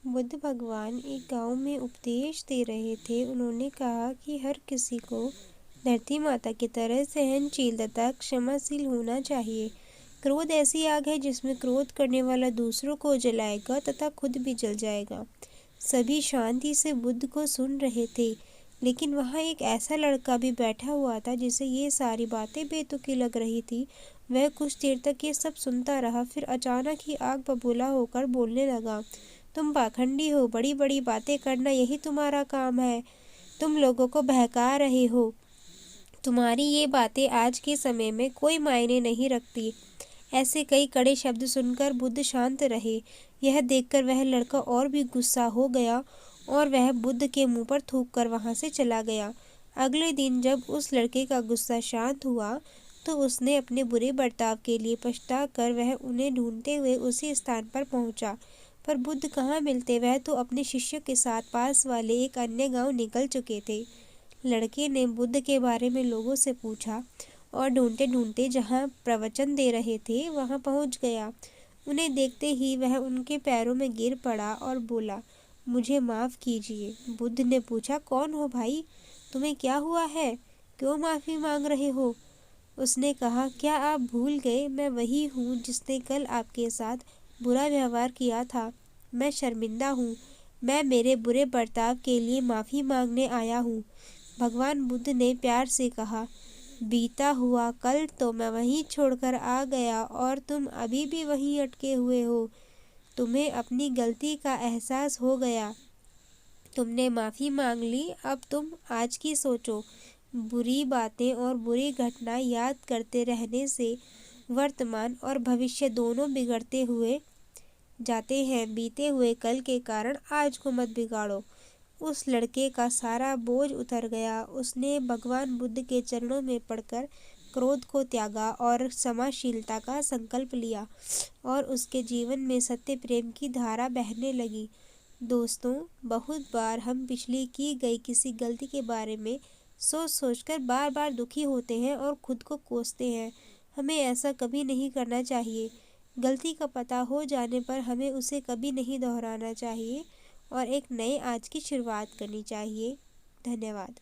बुद्ध भगवान एक गांव में उपदेश दे रहे थे। उन्होंने कहा कि हर किसी को धरती माता की तरह सहनशील तथा क्षमाशील होना चाहिए। क्रोध ऐसी आग है जिसमें क्रोध करने वाला दूसरों को जलाएगा तथा खुद भी जल जाएगा। सभी शांति से बुद्ध को सुन रहे थे, लेकिन वहाँ एक ऐसा लड़का भी बैठा हुआ था जिसे ये सारी बातें बेतुकी लग रही थी। वह कुछ देर तक ये सब सुनता रहा, फिर अचानक ही आग बबूला होकर बोलने लगा, तुम पाखंडी हो, बड़ी बड़ी बातें करना यही तुम्हारा काम है। तुम लोगों को बहका रहे हो। तुम्हारी ये बातें आज के समय में कोई मायने नहीं रखती। ऐसे कई कड़े शब्द सुनकर बुद्ध शांत रहे। यह देखकर वह लड़का और भी गुस्सा हो गया और वह बुद्ध के मुंह पर थूक कर वहां से चला गया। अगले दिन जब उस लड़के का गुस्सा शांत हुआ तो उसने अपने बुरे बर्ताव के लिए पछता कर वह उन्हें ढूंढते हुए उसी स्थान पर पहुंचा। पर बुद्ध कहाँ मिलते, वह तो अपने शिष्यों के साथ पास वाले एक अन्य गांव निकल चुके थे। लड़के ने बुद्ध के बारे में लोगों से पूछा और ढूंढते ढूंढते जहाँ प्रवचन दे रहे थे वहाँ पहुँच गया। उन्हें देखते ही वह उनके पैरों में गिर पड़ा और बोला, मुझे माफ़ कीजिए। बुद्ध ने पूछा, कौन हो भाई, तुम्हें क्या हुआ है, क्यों माफ़ी मांग रहे हो? उसने कहा, क्या आप भूल गए, मैं वही हूँ जिसने कल आपके साथ बुरा व्यवहार किया था। मैं शर्मिंदा हूँ। मैं मेरे बुरे बर्ताव के लिए माफ़ी मांगने आया हूँ। भगवान बुद्ध ने प्यार से कहा, बीता हुआ कल तो मैं वहीं छोड़कर आ गया और तुम अभी भी वहीं अटके हुए हो। तुम्हें अपनी गलती का एहसास हो गया। तुमने माफ़ी मांग ली, अब तुम आज की सोचो। बुरी बातें और बुरी घटनाएं याद करते रहने से वर्तमान और भविष्य दोनों बिगड़ते हुए जाते हैं। बीते हुए कल के कारण आज को मत बिगाड़ो। उस लड़के का सारा बोझ उतर गया। उसने भगवान बुद्ध के चरणों में पड़कर क्रोध को त्यागा और क्षमाशीलता का संकल्प लिया और उसके जीवन में सत्य प्रेम की धारा बहने लगी। दोस्तों, बहुत बार हम पिछली की गई किसी गलती के बारे में सोच सोचकर बार बार दुखी होते हैं और खुद को कोसते हैं। हमें ऐसा कभी नहीं करना चाहिए। गलती का पता हो जाने पर हमें उसे कभी नहीं दोहराना चाहिए और एक नए आज की शुरुआत करनी चाहिए। धन्यवाद।